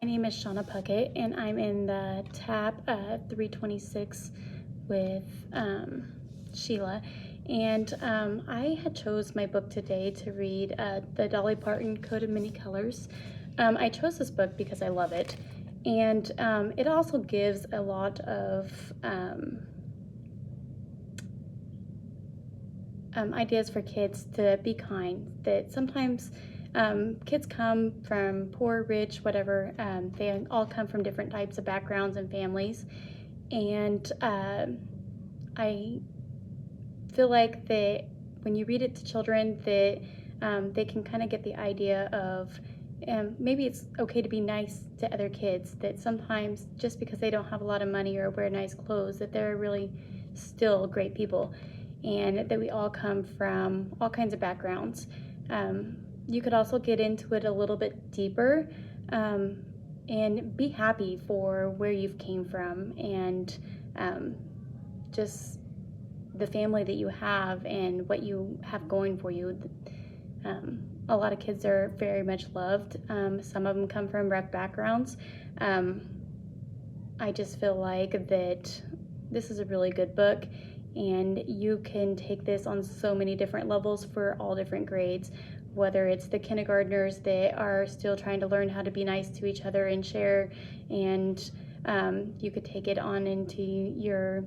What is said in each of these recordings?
My name is Shauna Puckett, and I'm in the tab 326 with Sheila. And I had chose my book today to read the Dolly Parton Code of Many Colors. I chose this book because I love it, and it also gives a lot of ideas for kids to be kind. That sometimes kids come from poor, rich, whatever. They all come from different types of backgrounds and families. And I feel like that when you read it to children, that they can kind of get the idea of maybe it's okay to be nice to other kids, that sometimes just because they don't have a lot of money or wear nice clothes, that they're really still great people, and that we all come from all kinds of backgrounds. You could also get into it a little bit deeper and be happy for where you've came from, and just the family that you have and what you have going for you. A lot of kids are very much loved. Some of them come from rough backgrounds. I just feel like that this is a really good book, and you can take this on so many different levels for all different grades, whether it's the kindergartners that are still trying to learn how to be nice to each other and share, and you could take it on into your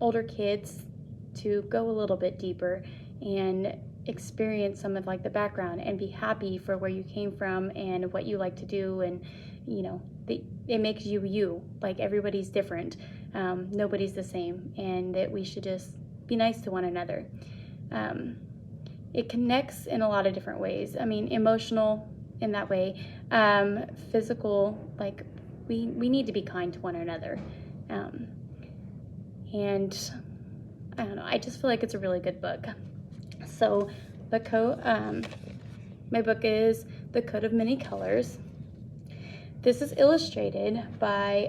older kids to go a little bit deeper and experience some of like the background and be happy for where you came from and what you like to do. And you know, it makes you. Like, everybody's different, nobody's the same, and that we should just be nice to one another. It connects in a lot of different ways. I mean, emotional in that way, physical, like we need to be kind to one another. And I don't know, I just feel like it's a really good book. So my book is The Code of Many Colors. This is illustrated by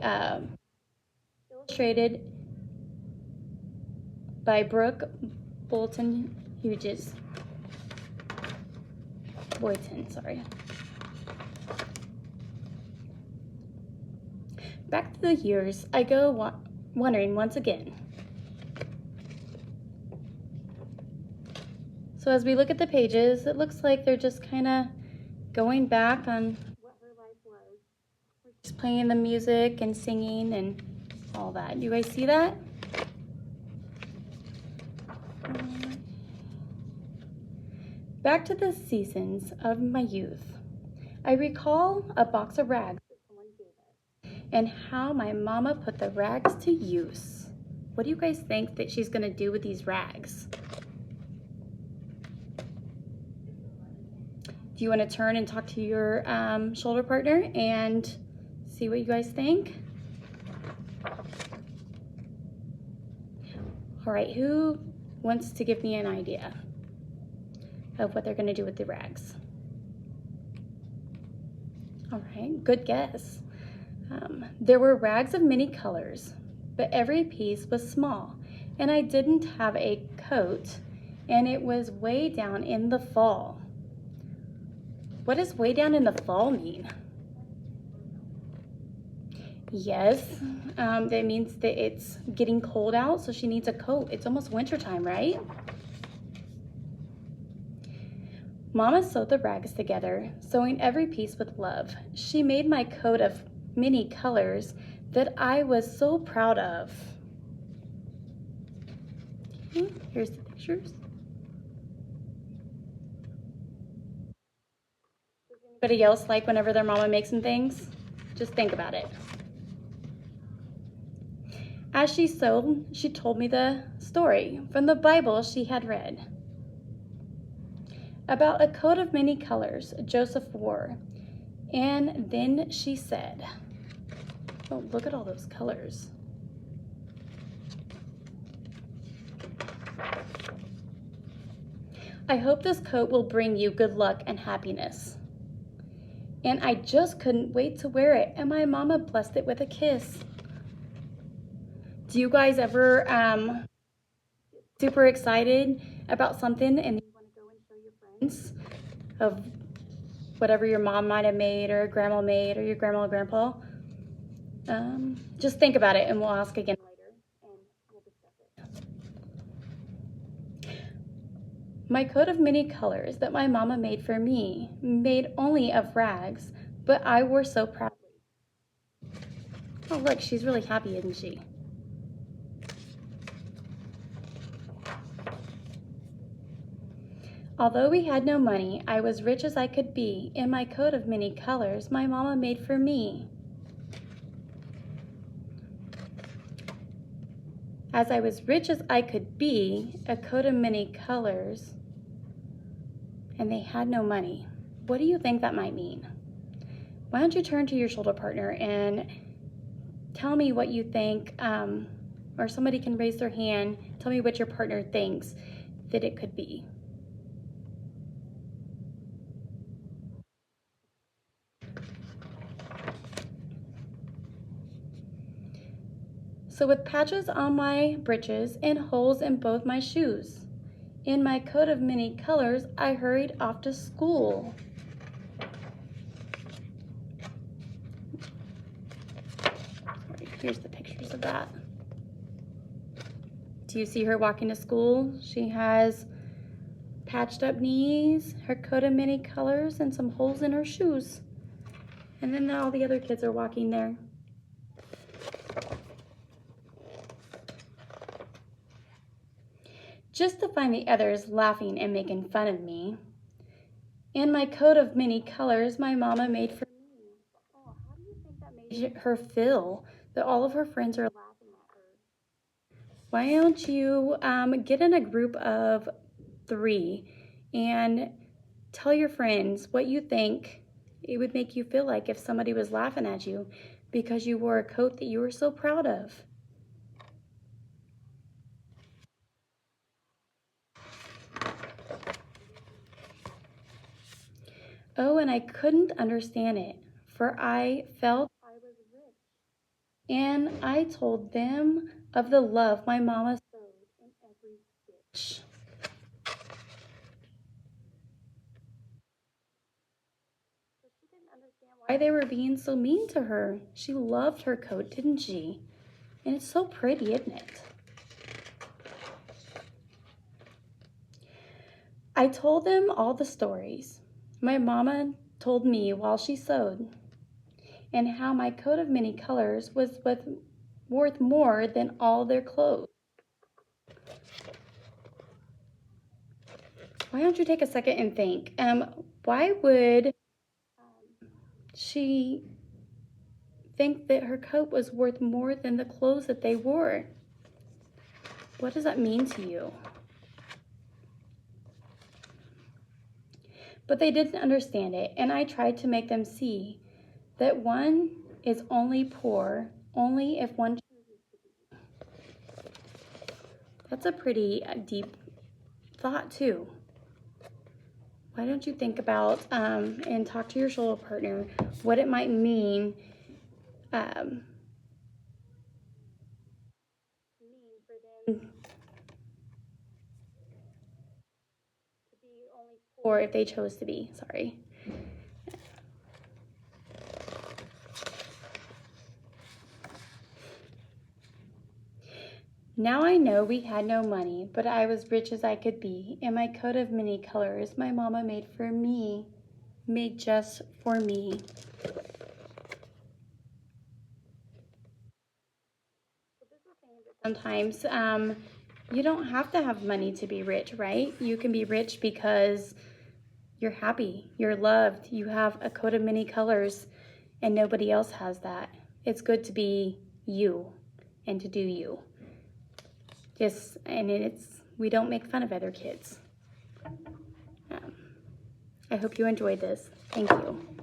Brooke Boyton, sorry. Back to the years, I go wondering once again. So as we look at the pages, it looks like they're just kind of going back on what her life was. She's playing the music and singing and all that. You guys see that? Back to the seasons of my youth. I recall a box of rags that someone gave us, and how my mama put the rags to use. What do you guys think that she's gonna do with these rags? Do you want to turn and talk to your shoulder partner and see what you guys think? All right, who wants to give me an idea of what they're going to do with the rags? All right, good guess. There were rags of many colors, but every piece was small, and I didn't have a coat, and it was way down in the fall. What does way down in the fall mean? Yes, that means that it's getting cold out, so she needs a coat. It's almost wintertime, right? Mama sewed the rags together, sewing every piece with love. She made my coat of many colors that I was so proud of. Here's the pictures. Anybody else like whenever their mama makes them things? Just think about it. As she sewed, she told me the story from the Bible she had read about a coat of many colors Joseph wore. And then she said, oh, look at all those colors. I hope this coat will bring you good luck and happiness. And I just couldn't wait to wear it, and my mama blessed it with a kiss. Do you guys ever super excited about something and you want to go and show your friends of whatever your mom might have made or grandma made or your grandma or grandpa. Just think about it and we'll ask again later and we'll discuss it. My coat of many colors that my mama made for me, made only of rags, but I wore so proudly. Oh look, she's really happy, isn't she? Although we had no money, I was rich as I could be, in my coat of many colors my mama made for me. As I was rich as I could be, a coat of many colors, and they had no money. What do you think that might mean? Why don't you turn to your shoulder partner and tell me what you think, or somebody can raise their hand, tell me what your partner thinks that it could be. So with patches on my breeches and holes in both my shoes, in my coat of many colors, I hurried off to school. Here's the pictures of that. Do you see her walking to school? She has patched up knees, her coat of many colors, and some holes in her shoes. And then all the other kids are walking there. Just to find the others laughing and making fun of me. In my coat of many colors my mama made for me. Oh, how do you think that made her feel that all of her friends are laughing at her? Why don't you get in a group of 3 and tell your friends what you think it would make you feel like if somebody was laughing at you because you wore a coat that you were so proud of. Oh, and I couldn't understand it, for I felt I was rich. And I told them of the love my mama sewed in every stitch. But she didn't understand why they were being so mean to her. She loved her coat, didn't she? And it's so pretty, isn't it? I told them all the stories my mama told me while she sewed, and how my coat of many colors was worth more than all their clothes. Why don't you take a second and think, why would she think that her coat was worth more than the clothes that they wore? What does that mean to you? But they didn't understand it, and I tried to make them see that one is only poor only if one chooses to be. That's a pretty deep thought too. Why don't you think about and talk to your shoulder partner what it might mean for them to be only poor if they chose to be. Sorry. Now I know we had no money, but I was rich as I could be, and my coat of many colors my mama made for me, made just for me. Sometimes you don't have to have money to be rich, right? You can be rich because you're happy, you're loved, you have a coat of many colors, and nobody else has that. It's good to be you and to do you. We don't make fun of other kids. I hope you enjoyed this. Thank you.